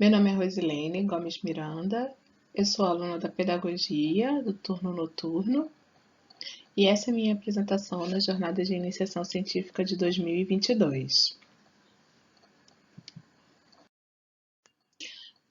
Meu nome é Rosilene Gomes Miranda, eu sou aluna da Pedagogia do turno noturno e essa é a minha apresentação na Jornada de Iniciação Científica de 2022.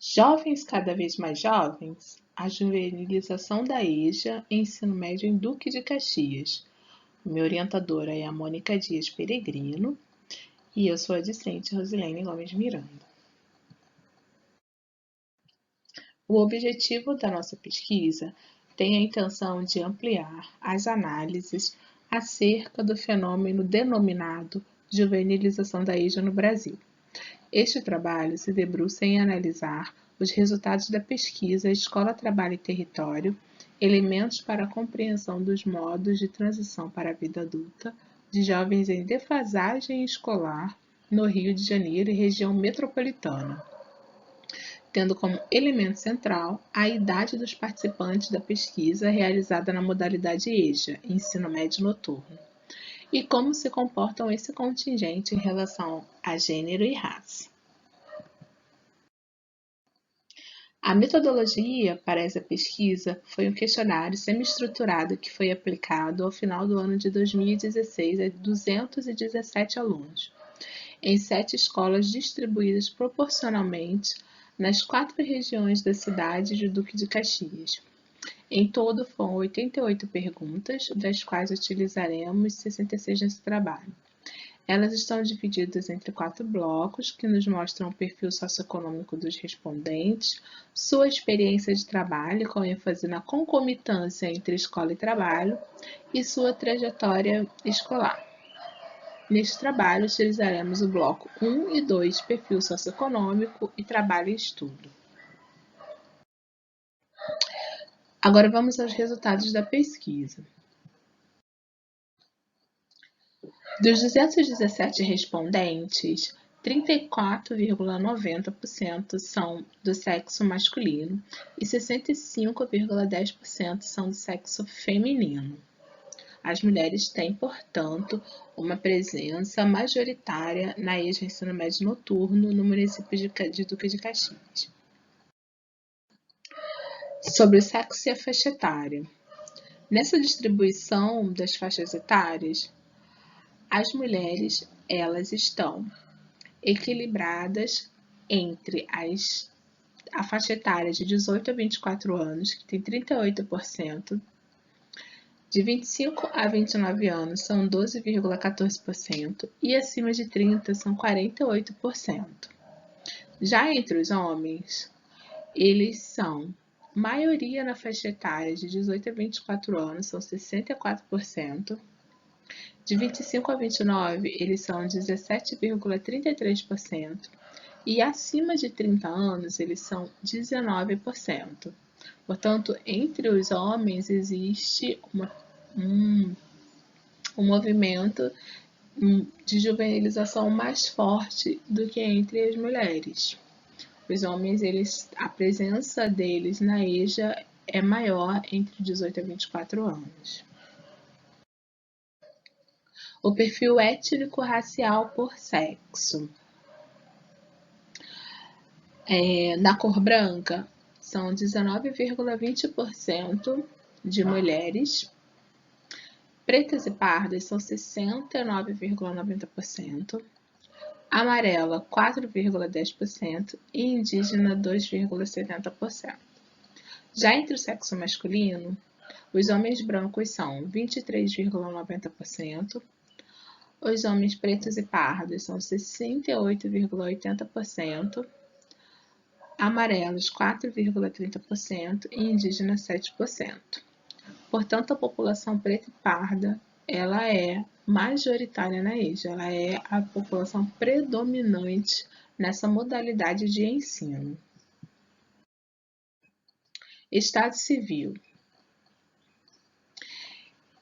Jovens cada vez mais jovens, a juvenilização da EJA em ensino médio em Duque de Caxias. Minha orientadora é a Mônica Dias Peregrino e eu sou a discente Rosilene Gomes Miranda. O objetivo da nossa pesquisa tem a intenção de ampliar as análises acerca do fenômeno denominado juvenilização da EJA no Brasil. Este trabalho se debruça em analisar os resultados da pesquisa Escola, Trabalho e Território, elementos para a compreensão dos modos de transição para a vida adulta de jovens em defasagem escolar no Rio de Janeiro e região metropolitana, tendo como elemento central a idade dos participantes da pesquisa realizada na modalidade EJA, Ensino Médio Noturno, e como se comportam esse contingente em relação a gênero e raça. A metodologia para essa pesquisa foi um questionário semi-estruturado que foi aplicado ao final do ano de 2016 a 217 alunos, em 7 escolas distribuídas proporcionalmente nas 4 regiões da cidade de Duque de Caxias. Em todo, foram 88 perguntas, das quais utilizaremos 66 nesse trabalho. Elas estão divididas entre 4 blocos, que nos mostram o perfil socioeconômico dos respondentes, sua experiência de trabalho, com ênfase na concomitância entre escola e trabalho, e sua trajetória escolar. Neste trabalho, utilizaremos o bloco 1 e 2, perfil socioeconômico e trabalho e estudo. Agora vamos aos resultados da pesquisa. Dos 217 respondentes, 34,90% são do sexo masculino e 65,10% são do sexo feminino. As mulheres têm, portanto, uma presença majoritária na EJA Ensino Médio Noturno no município de Duque de Caxias. Sobre o sexo e a faixa etária. Nessa distribuição das faixas etárias, as mulheres elas estão equilibradas entre a faixa etária de 18 a 24 anos, que tem 38%, de 25 a 29 anos são 12,14% e acima de 30 são 48%. Já entre os homens, eles são maioria na faixa etária de 18 a 24 anos, são 64%. De 25 a 29, eles são 17,33%. E acima de 30 anos, eles são 19%. Portanto, entre os homens existe um movimento de juvenilização mais forte do que entre as mulheres. Os homens, a presença deles na EJA é maior entre 18 a 24 anos. O perfil étnico-racial por sexo. Na cor branca, são 19,20% de mulheres. Pretas e pardas são 69,90%. Amarela, 4,10% e indígena, 2,70%. Já entre o sexo masculino, os homens brancos são 23,90%, os homens pretos e pardos são 68,80%, amarelos 4,30% e indígena 7%. Portanto, a população preta e parda ela é majoritária na EJA, ela é a população predominante nessa modalidade de ensino. Estado civil.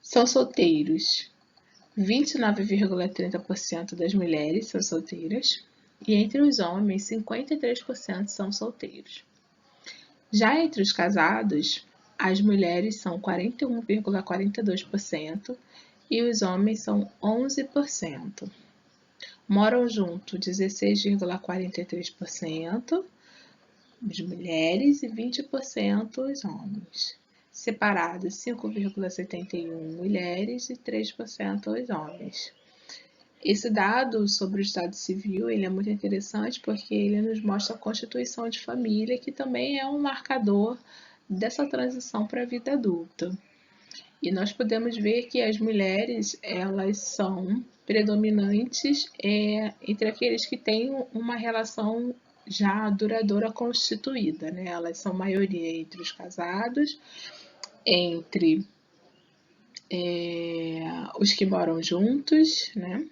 São solteiros. 29,30% das mulheres são solteiras e entre os homens, 53% são solteiros. Já entre os casados, as mulheres são 41,42% e os homens são 11%. Moram junto 16,43%, as mulheres e 20% os homens. Separados, 5,71 mulheres e 3% os homens. Esse dado sobre o Estado Civil ele é muito interessante porque ele nos mostra a constituição de família, que também é um marcador dessa transição para a vida adulta. E nós podemos ver que as mulheres elas são predominantes entre aqueles que têm uma relação já duradoura constituída, né? Elas são maioria entre os casados, entre os que moram juntos, né?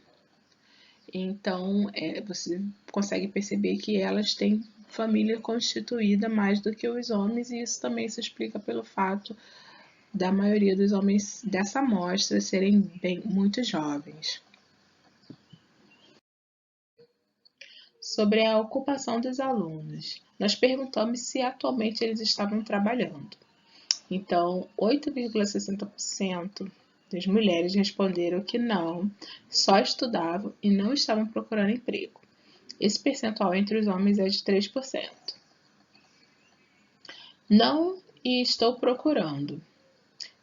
Então, você consegue perceber que elas têm família constituída mais do que os homens, e isso também se explica pelo fato da maioria dos homens dessa amostra serem muito jovens. Sobre a ocupação dos alunos, nós perguntamos se atualmente eles estavam trabalhando. Então, 8,60% das mulheres responderam que não, só estudavam e não estavam procurando emprego. Esse percentual entre os homens é de 3%. Não e estou procurando.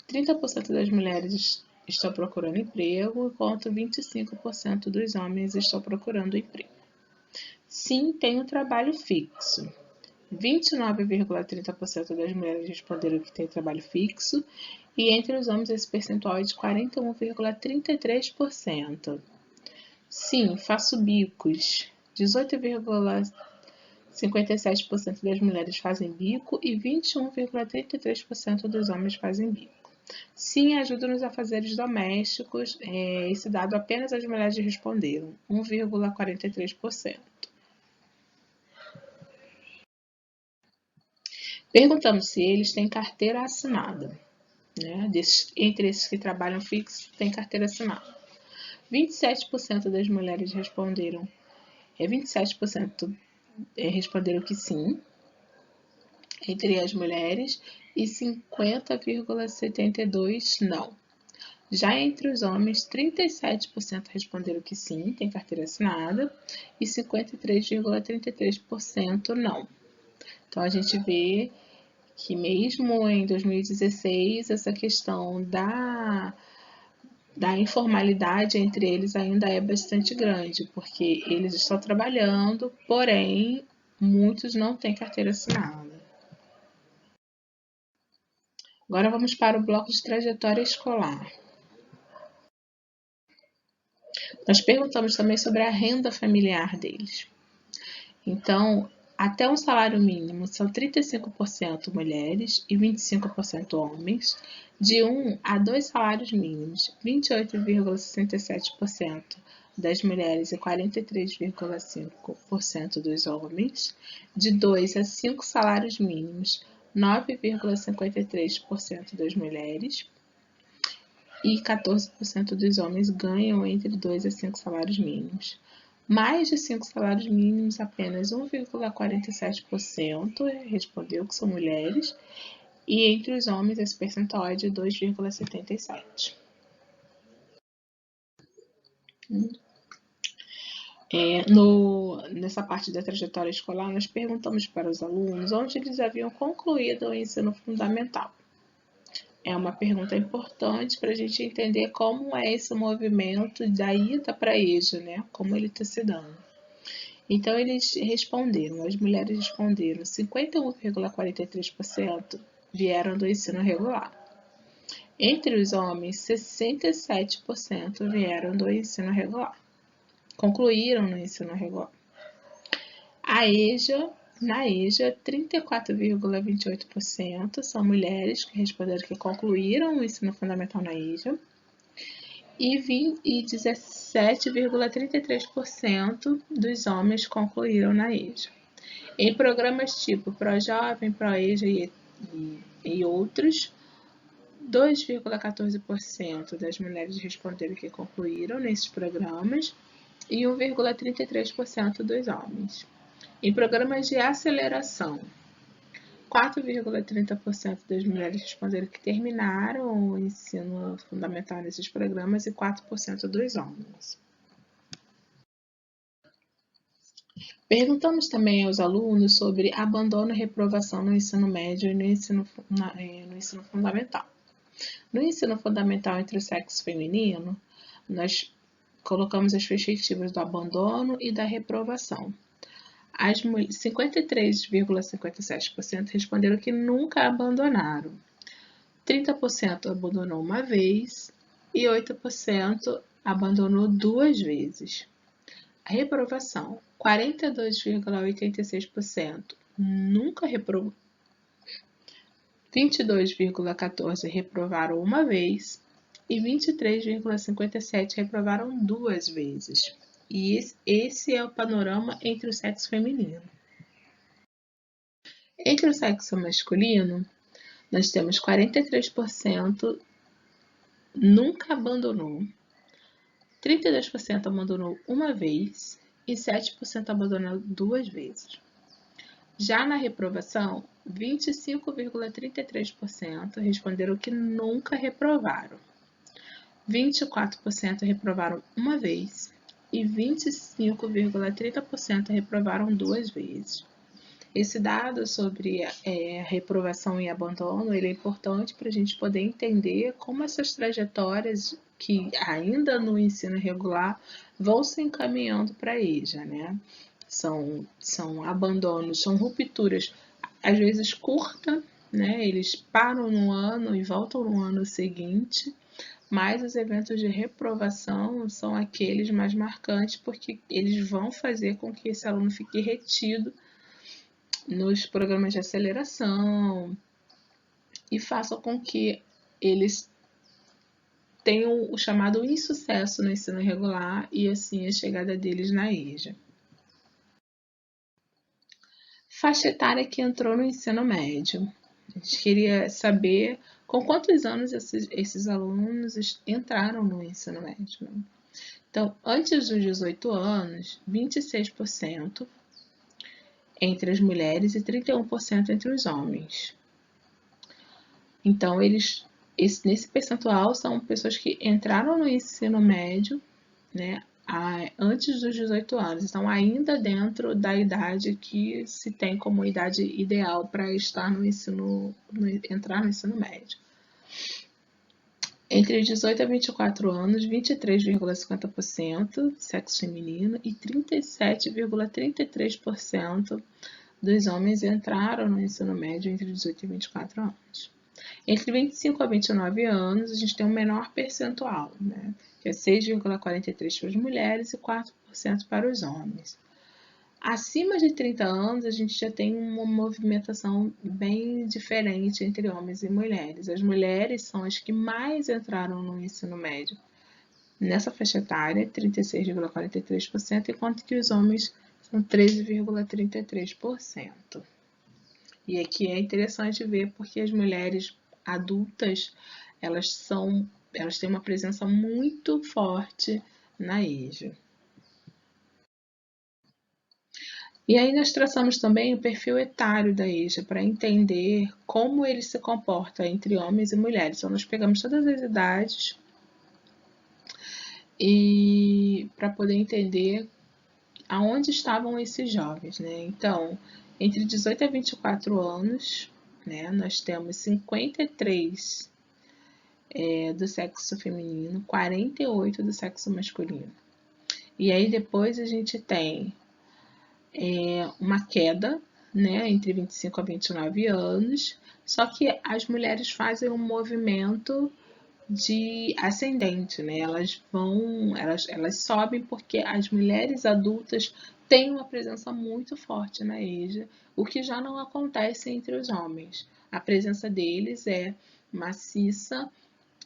30% das mulheres estão procurando emprego, enquanto 25% dos homens estão procurando emprego. Sim, tenho trabalho fixo. 29,30% das mulheres responderam que tem trabalho fixo, e entre os homens esse percentual é de 41,33%. Sim, faço bicos. 18,57% das mulheres fazem bico e 21,33% dos homens fazem bico. Sim, ajuda nos afazeres domésticos. Esse dado apenas as mulheres responderam, 1,43%. Perguntamos se eles têm carteira assinada. Né? Entre esses que trabalham fixo, tem carteira assinada. 27% das mulheres responderam, 27% responderam que sim, entre as mulheres, e 50,72% não. Já entre os homens, 37% responderam que sim, tem carteira assinada, e 53,33% não. Então, a gente vê que mesmo em 2016, essa questão da informalidade entre eles ainda é bastante grande, porque eles estão trabalhando, porém, muitos não têm carteira assinada. Agora vamos para o bloco de trajetória escolar. Nós perguntamos também sobre a renda familiar deles. Então, até um salário mínimo são 35% mulheres e 25% homens. De 1 a 2 salários mínimos, 28,67% das mulheres e 43,5% dos homens. De 2 a 5 salários mínimos, 9,53% das mulheres e 14% dos homens ganham entre 2 a 5 salários mínimos. Mais de 5 salários mínimos, apenas 1,47% respondeu que são mulheres, e entre os homens esse percentual é de 2,77%. Nessa parte da trajetória escolar, nós perguntamos para os alunos onde eles haviam concluído o ensino fundamental. É uma pergunta importante para a gente entender como é esse movimento da ida para a EJA, né? Como ele está se dando. Então, eles responderam, as mulheres responderam, 51,43% vieram do ensino regular. Entre os homens, 67% vieram do ensino regular. Concluíram no ensino regular. Na EJA, 34,28% são mulheres que responderam que concluíram o ensino fundamental na EJA e 17,33% dos homens concluíram na EJA. Em programas tipo ProJovem, ProEJA e outros, 2,14% das mulheres responderam que concluíram nesses programas e 1,33% dos homens. Em programas de aceleração, 4,30% das mulheres responderam que terminaram o ensino fundamental nesses programas e 4% dos homens. Perguntamos também aos alunos sobre abandono e reprovação no ensino médio e no ensino fundamental. No ensino fundamental entre o sexo feminino, nós colocamos as perspectivas do abandono e da reprovação. 53,57% responderam que nunca abandonaram. 30% abandonou uma vez e 8% abandonou 2 vezes. A reprovação, 42,86% nunca reprovou. 22,14% reprovaram uma vez e 23,57% reprovaram 2 vezes. E esse é o panorama entre o sexo feminino. Entre o sexo masculino, nós temos 43% nunca abandonou, 32% abandonou uma vez e 7% abandonou 2 vezes. Já na reprovação, 25,33% responderam que nunca reprovaram, 24% reprovaram uma vez e 25,30% reprovaram 2 vezes. Esse dado sobre reprovação e abandono, ele é importante para a gente poder entender como essas trajetórias que ainda no ensino regular vão se encaminhando para a EJA, né? São abandonos, são rupturas, às vezes curtas, né? Eles param no ano e voltam no ano seguinte, mas os eventos de reprovação são aqueles mais marcantes porque eles vão fazer com que esse aluno fique retido nos programas de aceleração e façam com que eles tenham o chamado insucesso no ensino regular e assim a chegada deles na EJA. Faixa etária que entrou no ensino médio. A gente queria saber com quantos anos esses alunos entraram no ensino médio. Então, antes dos 18 anos, 26% entre as mulheres e 31% entre os homens. Então, nesse percentual, são pessoas que entraram no ensino médio, né, antes dos 18 anos, estão ainda dentro da idade que se tem como idade ideal para estar entrar no ensino médio. Entre 18 a 24 anos, 23,50% sexo feminino e 37,33% dos homens entraram no ensino médio entre 18 e 24 anos. Entre 25 a 29 anos, a gente tem um menor percentual, né? Que é 6,43% para as mulheres e 4% para os homens. Acima de 30 anos, a gente já tem uma movimentação bem diferente entre homens e mulheres. As mulheres são as que mais entraram no ensino médio nessa faixa etária, 36,43%, enquanto que os homens são 13,33%. E aqui é interessante ver porque as mulheres adultas, elas têm uma presença muito forte na EJA. E aí nós traçamos também o perfil etário da EJA para entender como ele se comporta entre homens e mulheres. Então nós pegamos todas as idades e para poder entender aonde estavam esses jovens, né? Então, entre 18 a 24 anos, né, nós temos 53 do sexo feminino, 48 do sexo masculino. E aí depois a gente tem uma queda, né, entre 25 a 29 anos, só que as mulheres fazem um movimento de ascendente, né? Elas sobem porque as mulheres adultas têm uma presença muito forte na EJA, o que já não acontece entre os homens. A presença deles é maciça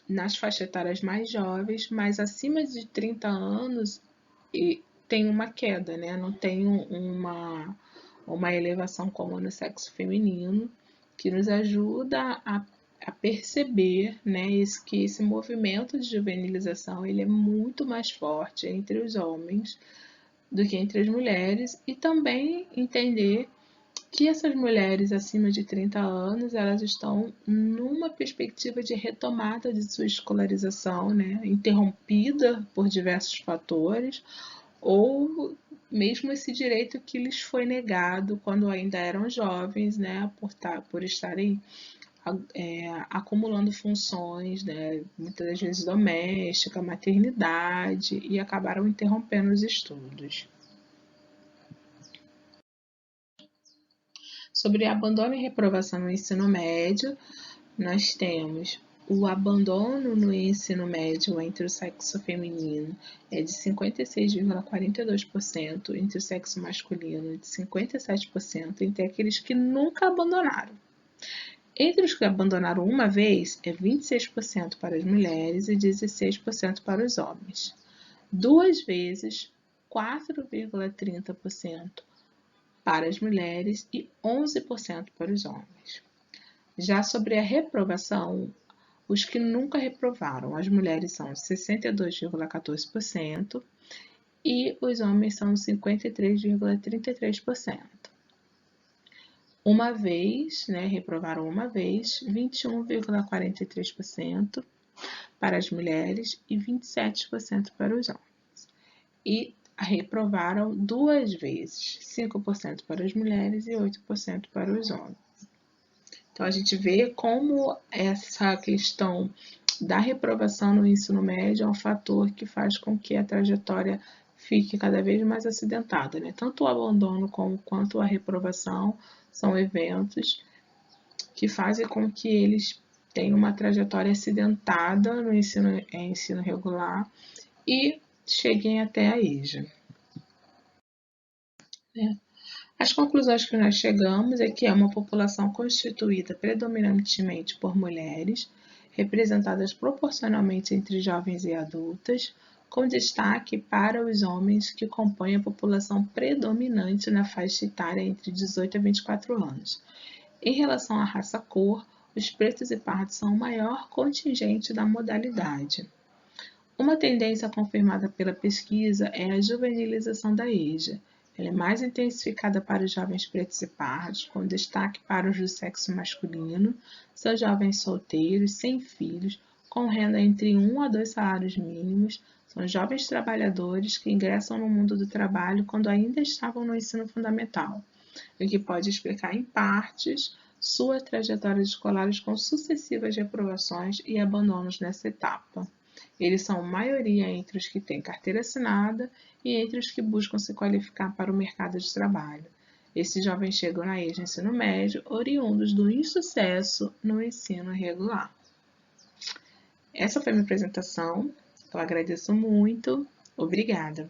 nas faixas etárias mais jovens, mas acima de 30 anos tem uma queda, né? Não tem uma elevação como no sexo feminino, que nos ajuda a perceber, né, que esse movimento de juvenilização ele é muito mais forte entre os homens do que entre as mulheres e também entender que essas mulheres acima de 30 anos elas estão numa perspectiva de retomada de sua escolarização, né, interrompida por diversos fatores ou mesmo esse direito que lhes foi negado quando ainda eram jovens, né, por estarem acumulando funções, né, muitas das vezes doméstica, maternidade, e acabaram interrompendo os estudos. Sobre abandono e reprovação no ensino médio, nós temos o abandono no ensino médio entre o sexo feminino é de 56,42%, entre o sexo masculino de 57%, entre aqueles que nunca abandonaram. Entre os que abandonaram uma vez, é 26% para as mulheres e 16% para os homens. Duas vezes, 4,30% para as mulheres e 11% para os homens. Já sobre a reprovação, os que nunca reprovaram, as mulheres são 62,14% e os homens são 53,33%. Uma vez, né, reprovaram uma vez, 21,43% para as mulheres e 27% para os homens. E reprovaram duas vezes, 5% para as mulheres e 8% para os homens. Então, a gente vê como essa questão da reprovação no ensino médio é um fator que faz com que a trajetória fique cada vez mais acidentada, né? Tanto o abandono quanto a reprovação são eventos que fazem com que eles tenham uma trajetória acidentada no ensino regular e cheguem até a EJA. As conclusões que nós chegamos é que é uma população constituída predominantemente por mulheres, representadas proporcionalmente entre jovens e adultas, com destaque para os homens que compõem a população predominante na faixa etária entre 18 a 24 anos. Em relação à raça-cor, os pretos e pardos são o maior contingente da modalidade. Uma tendência confirmada pela pesquisa é a juvenilização da EJA. Ela é mais intensificada para os jovens pretos e pardos, com destaque para os do sexo masculino, são jovens solteiros, sem filhos, com renda entre 1 a 2 salários mínimos, são jovens trabalhadores que ingressam no mundo do trabalho quando ainda estavam no ensino fundamental, o que pode explicar em partes suas trajetórias escolares com sucessivas reprovações e abandonos nessa etapa. Eles são maioria entre os que têm carteira assinada e entre os que buscam se qualificar para o mercado de trabalho. Esses jovens chegam na EJA ensino médio oriundos do insucesso no ensino regular. Essa foi a minha apresentação. Eu agradeço muito. Obrigada.